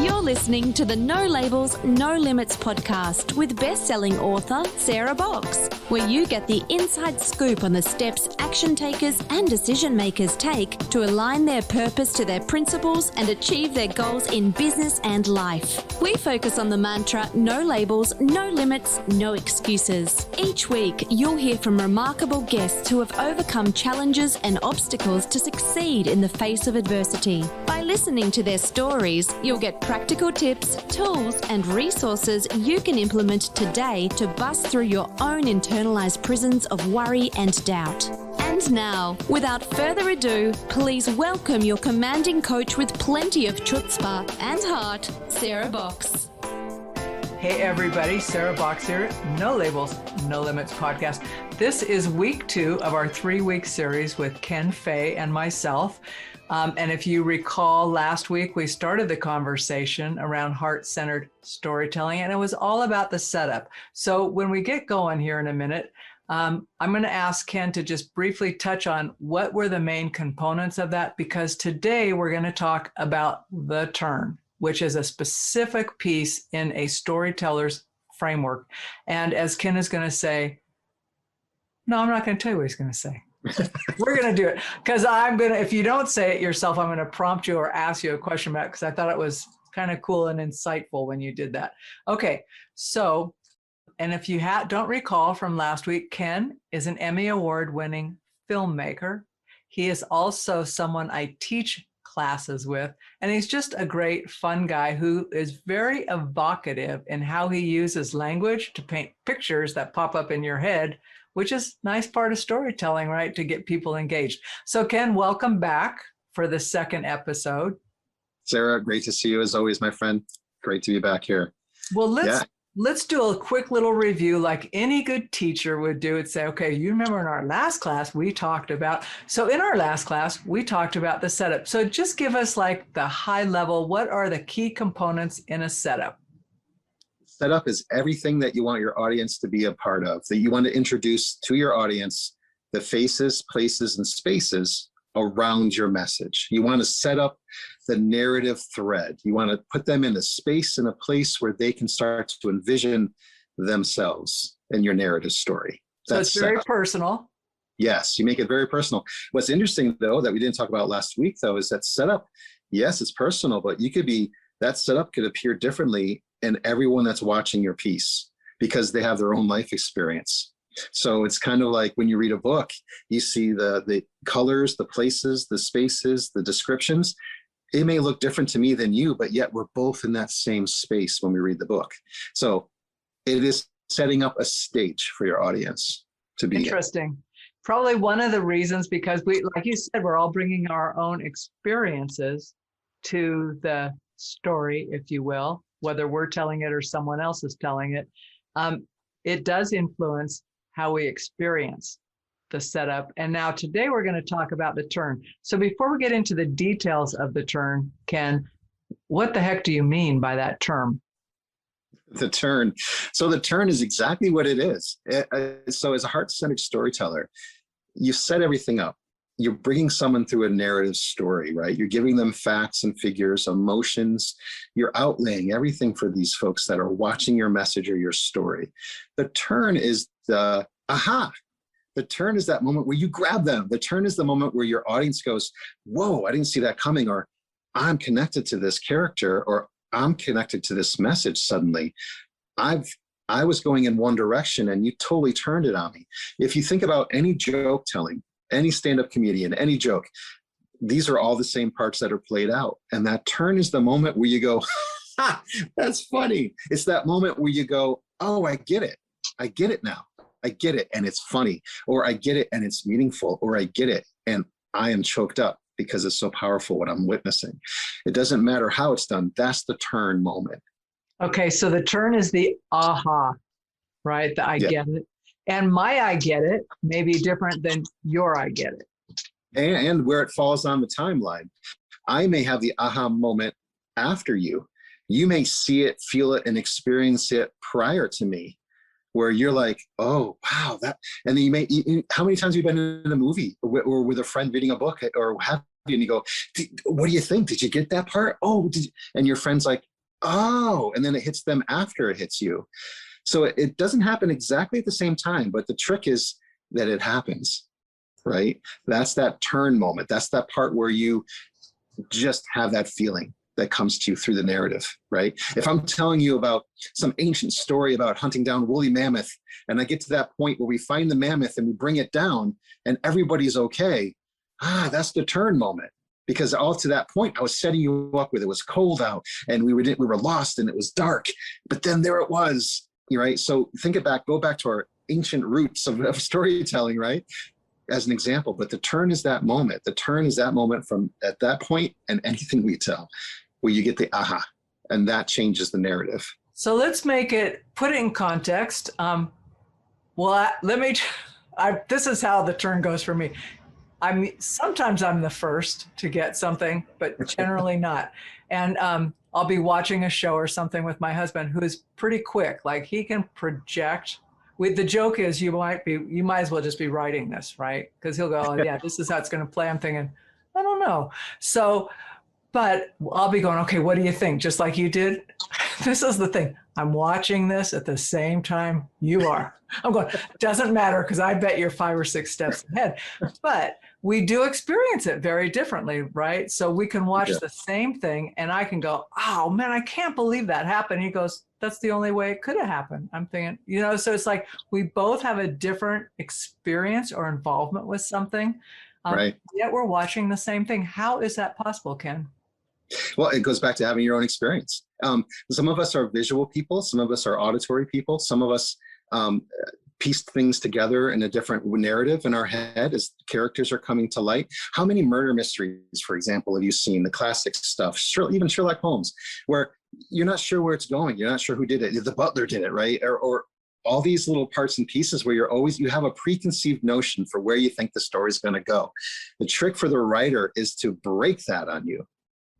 You're listening to the No Labels, No Limits podcast with best-selling author Sarah Box, where you get the inside scoop on the steps action takers and decision makers take to align their purpose to their principles and achieve their goals in business and life. We focus on the mantra, no labels, no limits, no excuses. Each week, you'll hear from remarkable guests who have overcome challenges and obstacles to succeed in the face of adversity. By listening to their stories, you'll get practical tips, tools, and resources you can implement today to bust through your own internalized prisons of worry and doubt. And now, without further ado, please welcome your commanding coach with plenty of chutzpah and heart, Sarah Box. Hey everybody, Sarah Box here, No Labels, No Limits podcast. This is week 2 of our 3-week series with Ken Fay and myself. And if you recall, last week we started the conversation around heart-centered storytelling, and it was all about the setup. So when we get going here in a minute, I'm going to ask Ken to just briefly touch on what were the main components of that, because today we're going to talk about the turn, which is a specific piece in a storyteller's framework. And as Ken is going to say, no, I'm not going to tell you what he's going to say. We're going to do it because if you don't say it yourself, I'm going to prompt you or ask you a question about it because I thought it was kind of cool and insightful when you did that. Okay. So, and if you don't recall from last week, Ken is an Emmy Award winning filmmaker. He is also someone I teach classes with, and he's just a great, fun guy who is very evocative in how he uses language to paint pictures that pop up in your head, which is a nice part of storytelling, right? To get people engaged. So Ken, welcome back for the second episode. Sarah, great to see you as always, my friend. Great to be back here. Well, let's do a quick little review like any good teacher would do. It'd say, okay, you remember in our last class, we talked about the setup. So just give us like the high level, what are the key components in a setup? Setup is everything that you want your audience to be a part of, that you want to introduce to your audience, the faces, places, and spaces around your message. You want to set up the narrative thread. You want to put them in a space and a place where they can start to envision themselves in your narrative story. So it's very personal. Yes, you make it very personal. What's interesting, though, that we didn't talk about last week, though, is that setup, yes, it's personal, but that setup could appear differently in everyone that's watching your piece because they have their own life experience. So it's kind of like when you read a book, you see the colors, the places, the spaces, the descriptions. It may look different to me than you, but yet we're both in that same space when we read the book. So it is setting up a stage for your audience to be interesting. Probably one of the reasons, because like you said, we're all bringing our own experiences to the story, if you will, whether we're telling it or someone else is telling it. It does influence how we experience the setup. And now today we're going to talk about the turn. So before we get into the details of the turn, Ken, what the heck do you mean by that term? The turn. So the turn is exactly what it is. So as a heart-centered storyteller, you set everything up. You're bringing someone through a narrative story, right? You're giving them facts and figures, emotions. You're outlaying everything for these folks that are watching your message or your story. The turn is the aha. The turn is that moment where you grab them. The turn is the moment where your audience goes, whoa, I didn't see that coming, or I'm connected to this character, or I'm connected to this message suddenly. I was going in one direction and you totally turned it on me. If you think about any joke telling, any stand-up comedian, any joke, these are all the same parts that are played out. And that turn is the moment where you go, ha, that's funny. It's that moment where you go, oh, I get it. I get it now. I get it. And it's funny. Or I get it and it's meaningful. Or I get it and I am choked up because it's so powerful what I'm witnessing. It doesn't matter how it's done. That's the turn moment. Okay. So the turn is the aha, right? The I get it. And my I get it may be different than your I get it. And where it falls on the timeline. I may have the aha moment after you. You may see it, feel it, and experience it prior to me, where you're like, oh, wow, that. And then how many times have you been in a movie or with a friend reading a book or have you, and you go, what do you think? Did you get that part? Oh, and your friend's like, oh, and then it hits them after it hits you. So it doesn't happen exactly at the same time, but the trick is that it happens, right? That's that turn moment. That's that part where you just have that feeling that comes to you through the narrative, right? If I'm telling you about some ancient story about hunting down woolly mammoth, and I get to that point where we find the mammoth and we bring it down and everybody's okay, that's the turn moment. Because all to that point, I was setting you up with it was cold out and we were lost and it was dark, but then there it was, right? So think it back, go back to our ancient roots of storytelling, right? As an example, but the turn is that moment. The turn is that moment from at that point and anything we tell, where you get the aha, and that changes the narrative. So let's put it in context. This is how the turn goes for me. Sometimes I'm the first to get something, but generally not. And I'll be watching a show or something with my husband who is pretty quick. Like he can project. The joke is you might as well just be writing this, right? Because he'll go, oh, yeah, this is how it's going to play. I'm thinking, I don't know. So, but I'll be going, okay, what do you think? Just like you did. This is the thing. I'm watching this at the same time you are. I'm going, doesn't matter because I bet you're 5 or 6 steps ahead. But we do experience it very differently, right? So we can watch the same thing and I can go, oh man, I can't believe that happened. He goes, that's the only way it could have happened. I'm thinking, so it's like we both have a different experience or involvement with something, right? Yet we're watching the same thing. How is that possible, Ken? Well, it goes back to having your own experience. Some of us are visual people. Some of us are auditory people. Some of us pieced things together in a different narrative in our head as characters are coming to light. How many murder mysteries, for example, have you seen? The classic stuff, even Sherlock Holmes, where you're not sure where it's going. You're not sure who did it. The butler did it, right? Or all these little parts and pieces where you have a preconceived notion for where you think the story's going to go. The trick for the writer is to break that on you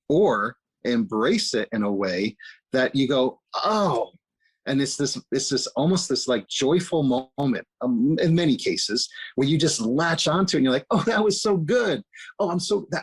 or embrace it in a way that you go, oh, and it's this almost this like joyful moment in many cases where you just latch onto it and you're like, oh, that was so good. Oh,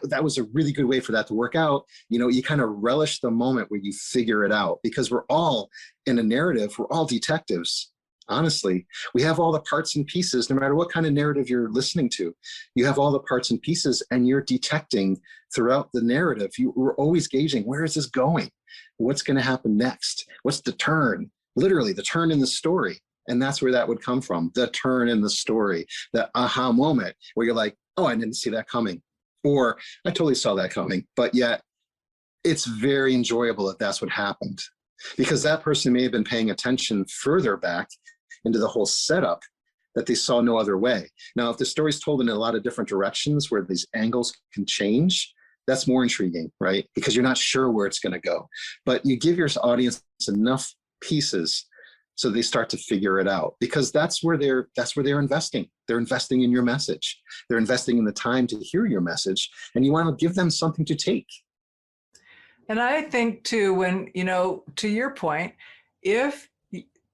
that was a really good way for that to work out. You kind of relish the moment where you figure it out, because we're all in a narrative. We're all detectives. Honestly, we have all the parts and pieces, no matter what kind of narrative you're listening to. You have all the parts and pieces and you're detecting throughout the narrative. We're always gauging, where is this going? What's going to happen next? What's the turn? Literally the turn in the story. And that's where that would come from. The turn in the story, the aha moment where you're like, oh, I didn't see that coming. Or I totally saw that coming. But yet it's very enjoyable if that's what happened, because that person may have been paying attention further back into the whole setup that they saw no other way. Now, if the story's told in a lot of different directions where these angles can change, that's more intriguing, right? Because you're not sure where it's going to go. But you give your audience enough pieces so they start to figure it out, because that's where they're investing. They're investing in your message. They're investing in the time to hear your message, and you want to give them something to take. And I think too, when, to your point, if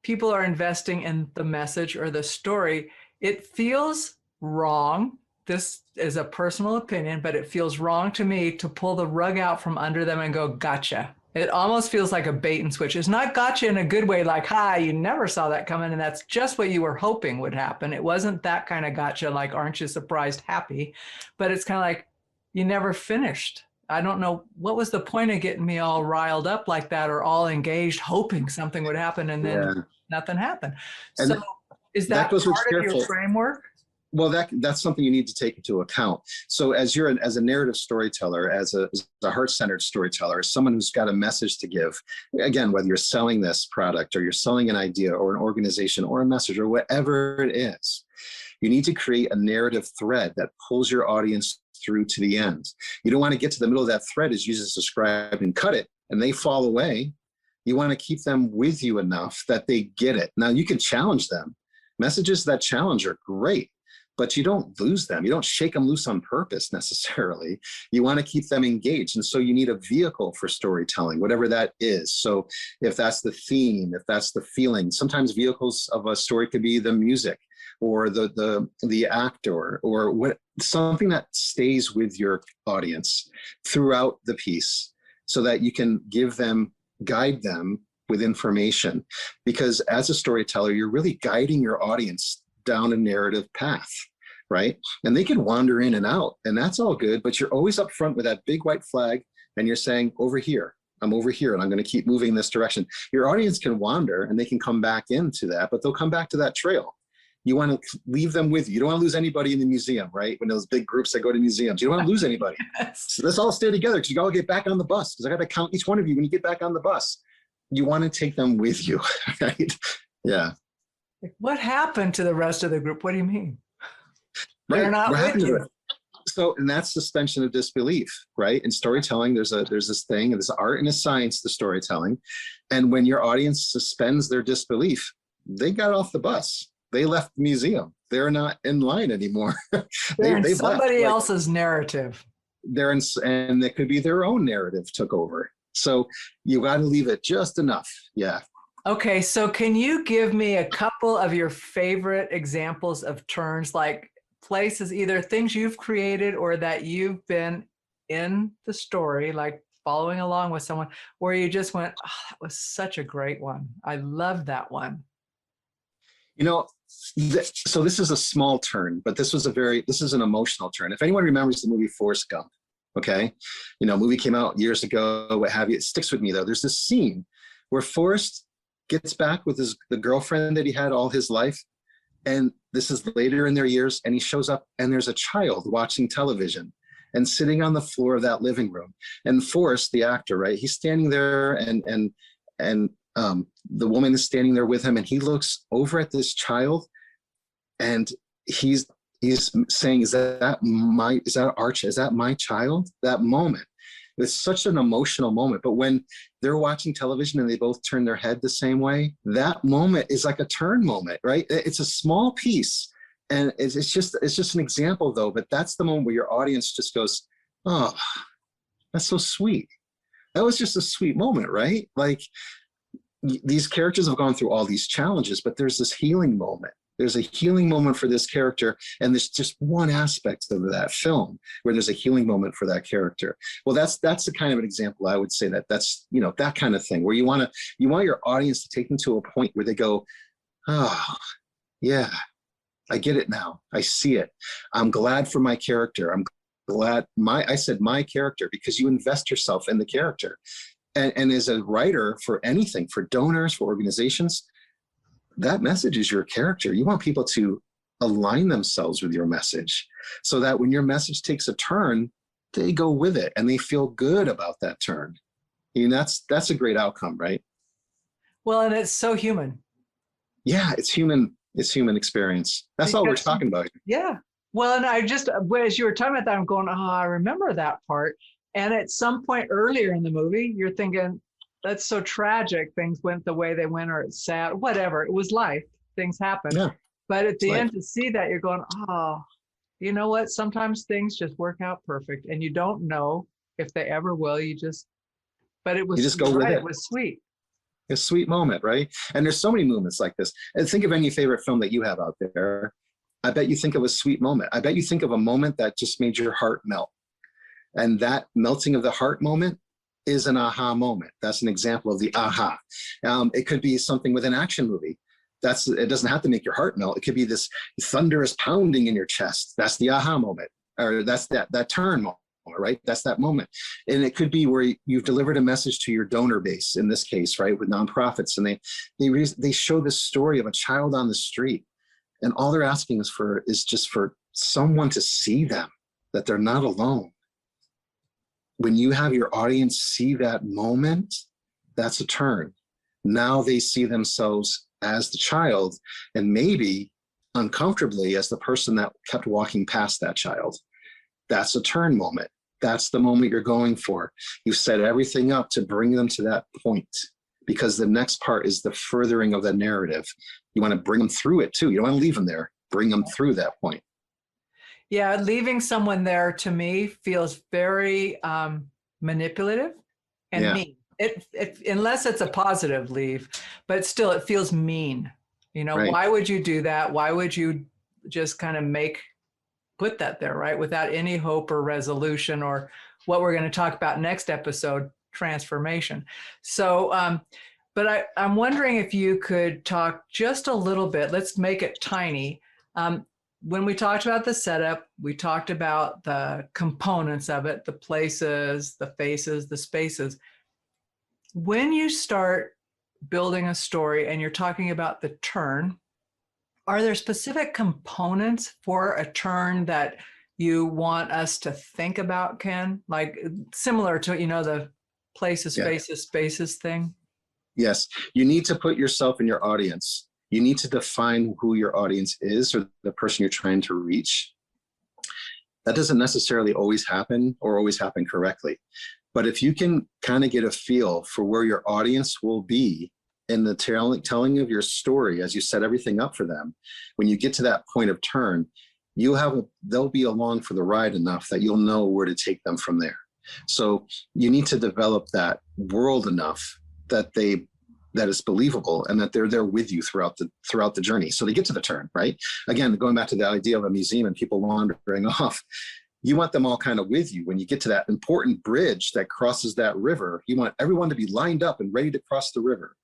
people are investing in the message or the story, it feels wrong. This is a personal opinion, but it feels wrong to me to pull the rug out from under them and go, gotcha. It almost feels like a bait and switch. It's not gotcha in a good way, like, hi, you never saw that coming, and that's just what you were hoping would happen. It wasn't that kind of gotcha, like, aren't you surprised, happy? But it's kind of like, you never finished. I don't know, what was the point of getting me all riled up like that, or all engaged, hoping something would happen, and then nothing happened. And so is that part of your framework? Well, that's something you need to take into account. So as a narrative storyteller, as a heart-centered storyteller, as someone who's got a message to give, again, whether you're selling this product or you're selling an idea or an organization or a message or whatever it is, you need to create a narrative thread that pulls your audience through to the end. You don't want to get to the middle of that thread as you just described and cut it and they fall away. You want to keep them with you enough that they get it. Now, you can challenge them. Messages that challenge are great, but you don't lose them. You don't shake them loose on purpose necessarily. You want to keep them engaged. And so you need a vehicle for storytelling, whatever that is. So if that's the theme, if that's the feeling, sometimes vehicles of a story could be the music or the actor or something that stays with your audience throughout the piece so that you can give them guide them with information, because as a storyteller, you're really guiding your audience down a narrative path, right? And they can wander in and out, and that's all good, but you're always up front with that big white flag, and you're saying, over here, I'm over here, and I'm going to keep moving in this direction. Your audience can wander, and they can come back into that, but they'll come back to that trail. You want to leave them with you. You don't want to lose anybody in the museum, right? When those big groups that go to museums, you don't want to lose anybody. Yes. So let's all stay together, because you got to get back on the bus, because I got to count each one of you when you get back on the bus. You want to take them with you, right? Yeah. What happened to the rest of the group? What do you mean? Right. They're not with you. So, and that's suspension of disbelief, right? In storytelling, there's this thing, there's art and a science to storytelling. And when your audience suspends their disbelief, they got off the bus. They left the museum. They're not in line anymore. They're in somebody else's narrative. And it could be their own narrative took over. So you got to leave it just enough. Yeah. Okay. So can you give me a couple of your favorite examples of turns, like places, either things you've created or that you've been in the story, like following along with someone, where you just went, oh, that was such a great one. I love that one. You know, so this is a small turn, but this is an emotional turn. If anyone remembers the movie Forrest Gump, okay, movie came out years ago, what have you, it sticks with me though. There's this scene where Forrest gets back with the girlfriend that he had all his life. And this is later in their years, and he shows up and there's a child watching television and sitting on the floor of that living room. And Forrest, the actor, right, he's standing there and the woman is standing there with him, and he looks over at this child and he's saying, is that Archie? Is that my child? That moment. It's such an emotional moment. But when they're watching television and they both turn their head the same way, that moment is like a turn moment, right? It's a small piece. And it's just an example though, but that's the moment where your audience just goes, oh, that's so sweet. That was just a sweet moment, right? Like, these characters have gone through all these challenges, but there's this healing moment. There's a healing moment for this character, and there's just one aspect of that film where there's a healing moment for that character. Well, that's the kind of an example I would say that's that kind of thing where you want your audience to take them to a point where they go, oh, yeah, I get it now. I see it. I'm glad for my character. I'm glad I said my character, because you invest yourself in the character. And as a writer for anything, for donors, for organizations, that message is your character. You want people to align themselves with your message so that when your message takes a turn, they go with it and they feel good about that turn. That's a great outcome, right? Well, and it's so human. Yeah, it's human. It's human experience. That's all we're talking about. Yeah. Well, and as you were talking about that, I'm going, oh, I remember that part. And at some point earlier in the movie, you're thinking, that's so tragic. Things went the way they went, or it's sad, whatever. It was life. Things happen. Yeah. But at the end, to see that, you're going, oh, you know what? Sometimes things just work out perfect, and you don't know if they ever will. But it was, you just go with it. It was sweet. A sweet moment, right? And there's so many moments like this. And think of any favorite film that you have out there. I bet you think of a sweet moment. I bet you think of a moment that just made your heart melt. And that melting of the heart moment is an aha moment. That's an example of the aha. It could be something with an action movie. It doesn't have to make your heart melt. It could be this thunderous pounding in your chest. That's the aha moment, or that's that turn moment, right? That's that moment. And it could be where you've delivered a message to your donor base, in this case, right, with nonprofits, and they show this story of a child on the street, and all they're asking is just for someone to see them, that they're not alone. When you have your audience see that moment, that's a turn. Now they see themselves as the child, and maybe uncomfortably as the person that kept walking past that child. That's a turn moment. That's the moment you're going for. You set everything up to bring them to that point, because the next part is the furthering of the narrative. You want to bring them through it too. You don't want to leave them there. Bring them through that point. Yeah, leaving someone there to me feels very manipulative and mean. It unless it's a positive leave, but still it feels mean. Right. Why would you do that? Why would you just kind of put that there, right? Without any hope or resolution, or what we're going to talk about next episode, transformation. So, but I'm wondering if you could talk just a little bit, let's make it tiny. When we talked about the setup, we talked about the components of it, the places, the faces, the spaces. When you start building a story and you're talking about the turn, are there specific components for a turn that you want us to think about, Ken? Like similar to, the places, faces, spaces thing? Yes. You need to put yourself in your audience. You need to define who your audience is or the person you're trying to reach. That doesn't necessarily always happen or always happen correctly. But if you can kind of get a feel for where your audience will be in the telling of your story as you set everything up for them, when you get to that point of turn, they'll be along for the ride enough that you'll know where to take them from there. So you need to develop that world enough that is believable and that they're there with you throughout the journey. So they get to the turn, right? Again, going back to the idea of a museum and people wandering off, you want them all kind of with you. When you get to that important bridge that crosses that river, you want everyone to be lined up and ready to cross the river.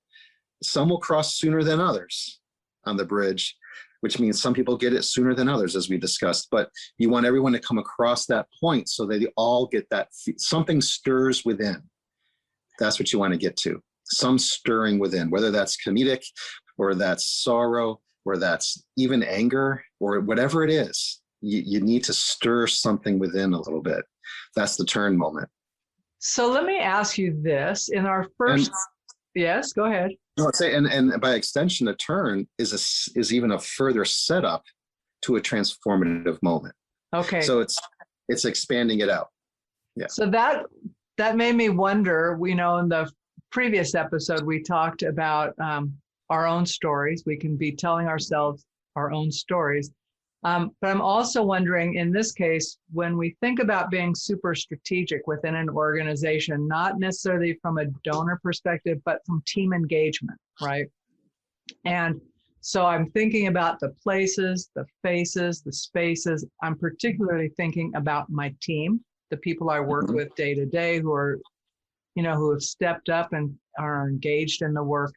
Some will cross sooner than others on the bridge, which means some people get it sooner than others, as we discussed. But you want everyone to come across that point so they all get that, something stirs within. That's what you want to get to. Some stirring within, whether that's comedic or that's sorrow or that's even anger or whatever it is. You need to stir something within a little bit. That's the turn moment. So let me ask you this. In our first, yes, go ahead. No, I'd say, and by extension, a turn is even a further setup to a transformative moment. Okay. So it's expanding it out. Yeah. So that made me wonder. In the previous episode, we talked about our own stories. We can be telling ourselves our own stories. But I'm also wondering, in this case, when we think about being super strategic within an organization, not necessarily from a donor perspective, but from team engagement, right? And so I'm thinking about the places, the faces, the spaces. I'm particularly thinking about my team, the people I work with day to day who are, who have stepped up and are engaged in the work.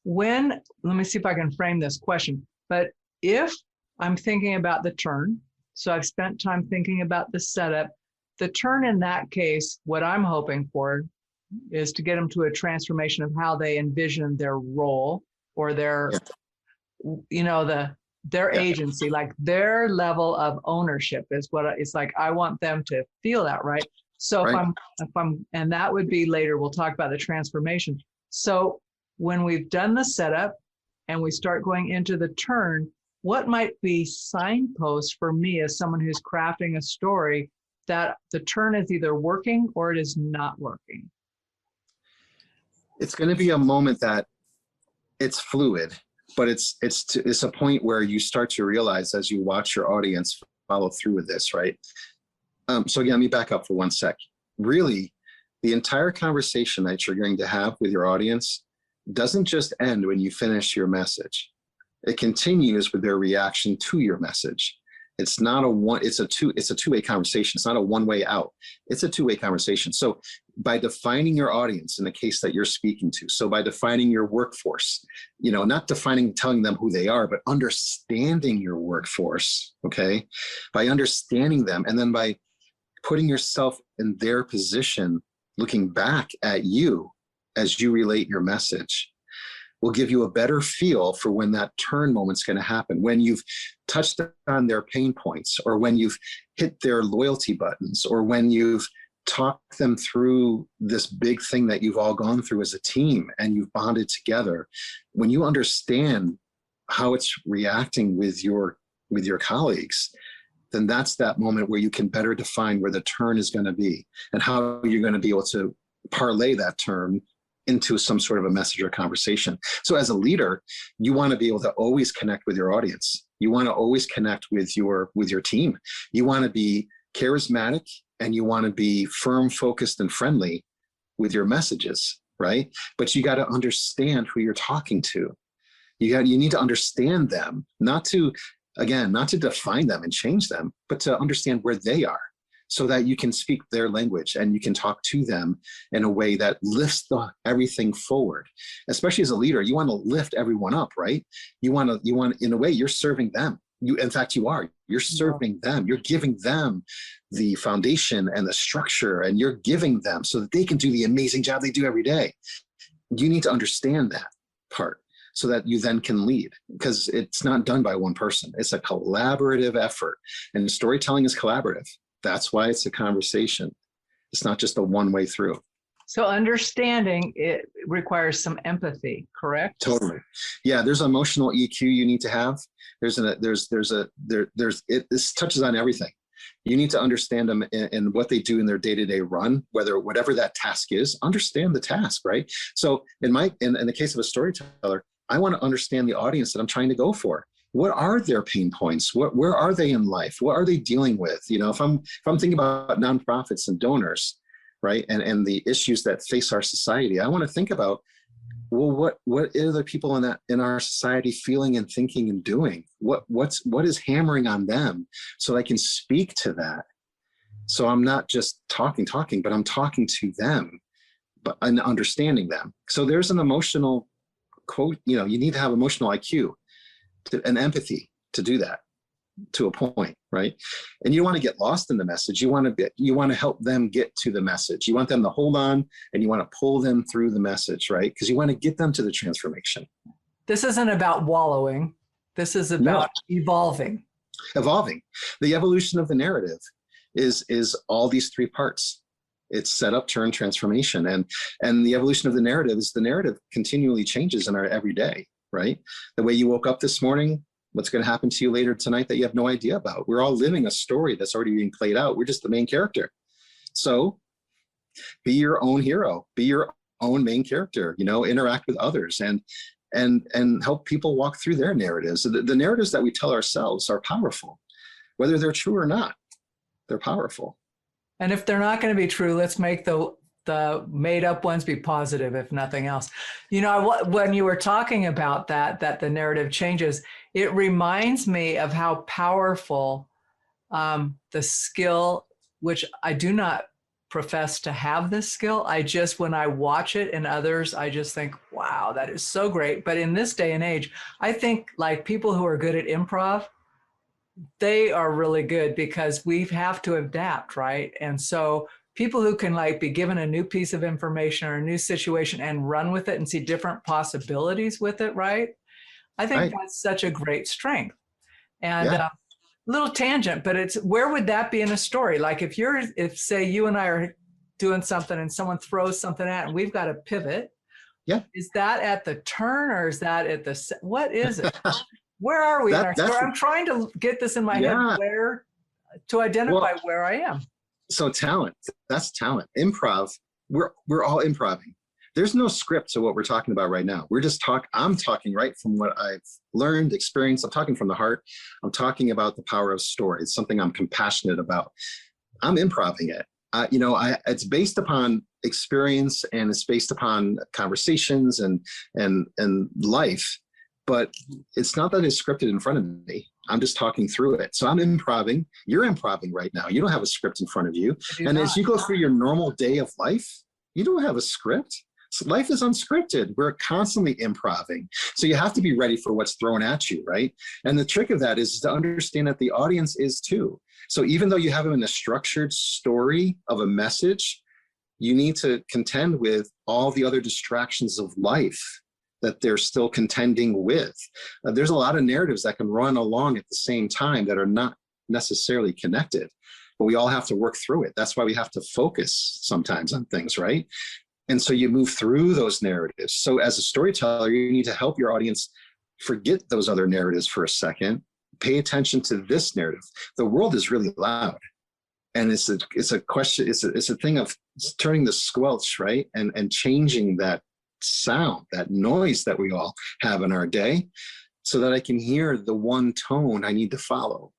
Let me see if I can frame this question, but if I'm thinking about the turn, so I've spent time thinking about the setup. The turn in that case, what I'm hoping for is to get them to a transformation of how they envision their role or their, their agency, like their level of ownership is what it's like. I want them to feel that, right? So right. if I'm, and that would be later, we'll talk about the transformation. So when we've done the setup and we start going into the turn, what might be signposts for me as someone who's crafting a story that the turn is either working or it is not working? It's going to be a moment that it's fluid, but it's a point where you start to realize as you watch your audience follow through with this, right? So again, let me back up for one sec. Really, the entire conversation that you're going to have with your audience doesn't just end when you finish your message. It continues with their reaction to your message. It's a two-way conversation. It's not a one-way out. It's a two-way conversation. So by defining your audience in the case that you're speaking to, so by defining your workforce, not telling them who they are, but understanding your workforce, okay? By understanding them and then by putting yourself in their position, looking back at you as you relate your message, will give you a better feel for when that turn moment's going to happen, when you've touched on their pain points, or when you've hit their loyalty buttons, or when you've talked them through this big thing that you've all gone through as a team and you've bonded together. When you understand how it's reacting with your colleagues, then that's that moment where you can better define where the turn is going to be and how you're going to be able to parlay that turn into some sort of a message or conversation. So as a leader, you want to be able to always connect with your audience. You want to always connect with your team. You want to be charismatic and you want to be firm, focused, and friendly with your messages, right? But you got to understand who you're talking to. You need to understand them, not to define them and change them, but to understand where they are. so that you can speak their language and you can talk to them in a way that lifts everything forward. Especially as a leader, you want to lift everyone up, right? You want, in a way, you're serving them. In fact, you're serving them. You're giving them the foundation and the structure, and you're giving them so that they can do the amazing job they do every day. You need to understand that part so that you then can lead, because it's not done by one person. It's a collaborative effort, and storytelling is collaborative. That's why it's a conversation. It's not just a one-way through. So understanding it requires some empathy, correct? Totally. Yeah, there's emotional EQ you need to have. This touches on everything. You need to understand them and what they do in their day-to-day run, whatever that task is, understand the task, right? So in the case of a storyteller, I want to understand the audience that I'm trying to go for. What are their pain points? Where are they in life? What are they dealing with? If I'm thinking about nonprofits and donors, right, and the issues that face our society, I want to think about, well, what are the people in our society feeling and thinking and doing? What is hammering on them, so I can speak to that. So I'm not just talking, but I'm talking to them, and understanding them. So there's an emotional quote. You need to have emotional IQ and empathy to do that to a point, right? And you want to get lost in the message. You want to help them get to the message. You want them to hold on, and you want to pull them through the message, right? Because you want to get them to the transformation. This isn't about wallowing. This is about evolving. The evolution of the narrative is all these three parts. It's setup, turn, transformation. And the evolution of the narrative is the narrative continually changes in our everyday, right? The way you woke up this morning, what's going to happen to you later tonight that you have no idea about. We're all living a story that's already being played out. We're just the main character. So be your own hero, be your own main character, interact with others and help people walk through their narratives. The narratives that we tell ourselves are powerful, whether they're true or not. They're powerful. And if they're not going to be true, let's make the made up ones be positive, if nothing else. When you were talking about that the narrative changes, it reminds me of how powerful the skill, which I do not profess to have this skill. When I watch it in others, I just think, wow, that is so great. But in this day and age, I think like people who are good at improv, they are really good because we have to adapt, right? And so people who can be given a new piece of information or a new situation and run with it and see different possibilities with it, right? I think that's such a great strength. And little tangent, but where would that be in a story? Like if say you and I are doing something and someone throws something at and we've got to pivot. Yeah. Is that at the turn or is that what is it? Where are we in our story? I'm trying to get this in my head to identify where I am. So talent, that's talent. Improv, we're all improving. There's no script to what we're talking about right now. I'm talking right from what I've learned, experienced. I'm talking from the heart. I'm talking about the power of story. It's something I'm compassionate about. I'm improving it. It's based upon experience and it's based upon conversations and life, but it's not that it's scripted in front of me. I'm just talking through it. So I'm improving. You're improving right now. You don't have a script in front of you. And as you go through your normal day of life, you don't have a script. So life is unscripted. We're constantly improving. So you have to be ready for what's thrown at you, right? And the trick of that is to understand that the audience is too. So even though you have them in a structured story of a message, you need to contend with all the other distractions of life that they're still contending with. There's a lot of narratives that can run along at the same time that are not necessarily connected, but we all have to work through it. That's why we have to focus sometimes on things, right? And so you move through those narratives. So as a storyteller, you need to help your audience forget those other narratives for a second, pay attention to this narrative. The world is really loud. And it's a question, it's a thing of turning the squelch, right? And changing that sound, that noise that we all have in our day, so that I can hear the one tone I need to follow.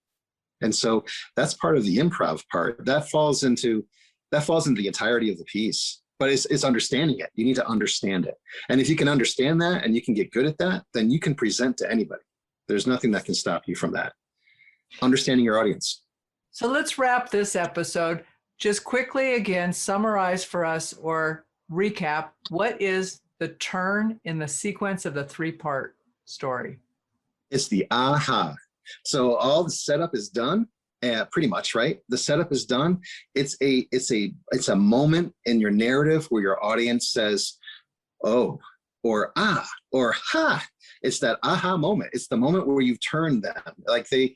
And so that's part of the improv part. That falls into the entirety of the piece, but it's understanding it. You need to understand it. And if you can understand that and you can get good at that, then you can present to anybody. There's nothing that can stop you from that. Understanding your audience. So let's wrap this episode. Just quickly again, summarize for us or recap, what is the turn in the sequence of the 3-part story? It's the aha. So all the setup is done, pretty much, right? The setup is done. It's a moment in your narrative where your audience says, oh, or ah, or ha. It's that aha moment. It's the moment where you've turned them. Like they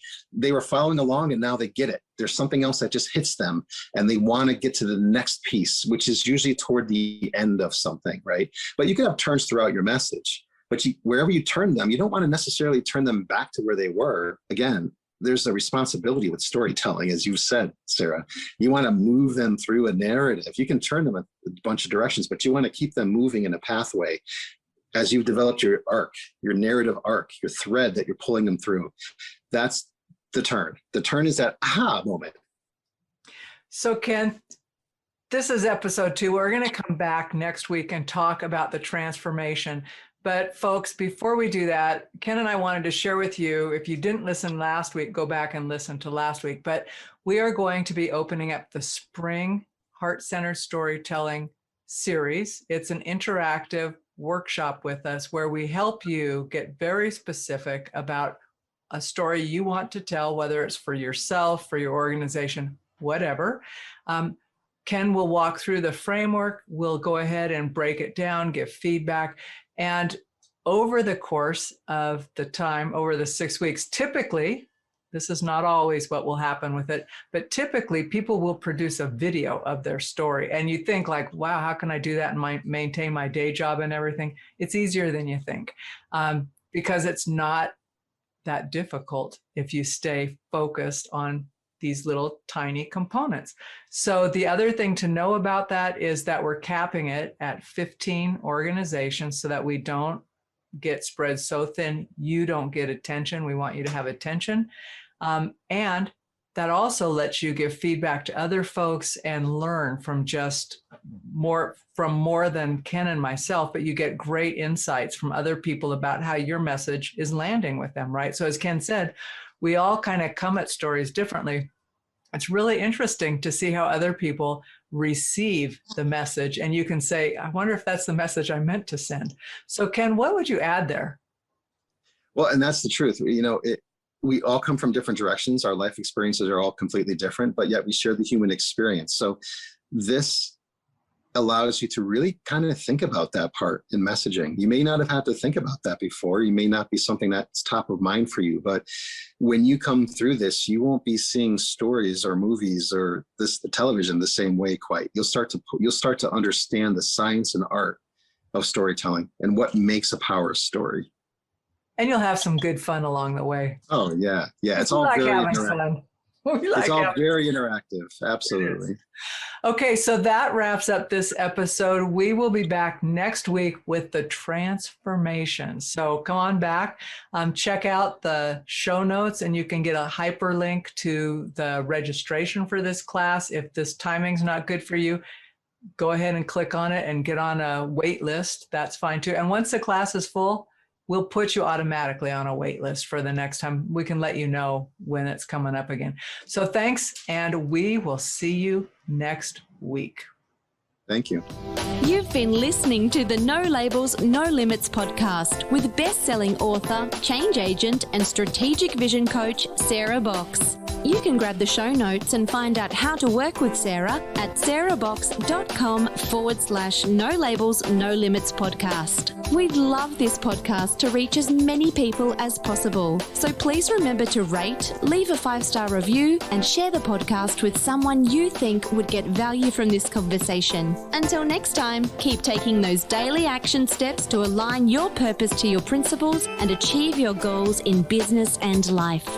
were following along and now they get it. There's something else that just hits them and they want to get to the next piece, which is usually toward the end of something, right? But you can have turns throughout your message. But wherever you turn them, you don't want to necessarily turn them back to where they were. Again, there's a responsibility with storytelling, as you said, Sarah. You want to move them through a narrative. You can turn them a bunch of directions, but you want to keep them moving in a pathway. As you've developed your arc, your narrative arc, your thread that you're pulling them through, that's the turn. The turn is that aha moment. So Ken, this is episode 2. We're going to come back next week and talk about the transformation. But folks, before we do that, Ken and I wanted to share with you, if you didn't listen last week, go back and listen to last week. But we are going to be opening up the Spring Heart-Centered Storytelling series. It's an interactive workshop with us where we help you get very specific about a story you want to tell, whether it's for yourself, for your organization, whatever. Ken will walk through the framework. We'll go ahead and break it down, give feedback. And over the course of the time, over the 6 weeks, typically, this is not always what will happen with it, but typically people will produce a video of their story. And you think like, wow, how can I do that and maintain my day job and everything? It's easier than you think because it's not that difficult if you stay focused on these little tiny components. So the other thing to know about that is that we're capping it at 15 organizations so that we don't get spread so thin you don't get attention. We want you to have attention. And that also lets you give feedback to other folks and learn from more than Ken and myself, but you get great insights from other people about how your message is landing with them, right? So as Ken said, we all kind of come at stories differently. It's really interesting to see how other people receive the message. And you can say, I wonder if that's the message I meant to send. So Ken, what would you add there? Well, and that's the truth. We all come from different directions. Our life experiences are all completely different, but yet we share the human experience. So this allows you to really kind of think about that part in messaging. You may not have had to think about that before. You may not be something that's top of mind for you, but when you come through this, you won't be seeing stories or movies or the television the same way quite. You'll start to understand the science and art of storytelling and what makes a power story. And you'll have some good fun along the way. Oh yeah. Yeah. It's all very interactive. It's all very interactive. Absolutely. Okay. So that wraps up this episode. We will be back next week with the transformation. So come on back, check out the show notes and you can get a hyperlink to the registration for this class. If this timing's not good for you, go ahead and click on it and get on a wait list. That's fine too. And once the class is full, we'll put you automatically on a wait list for the next time. We can let you know when it's coming up again. So thanks, and we will see you next week. Thank you. You've been listening to the No Labels, No Limits podcast with best-selling author, change agent, and strategic vision coach, Sarah Box. You can grab the show notes and find out how to work with Sarah at sarahbox.com/No Labels, No Limits podcast. We'd love this podcast to reach as many people as possible. So please remember to rate, leave a 5-star review, and share the podcast with someone you think would get value from this conversation. Until next time, keep taking those daily action steps to align your purpose to your principles and achieve your goals in business and life.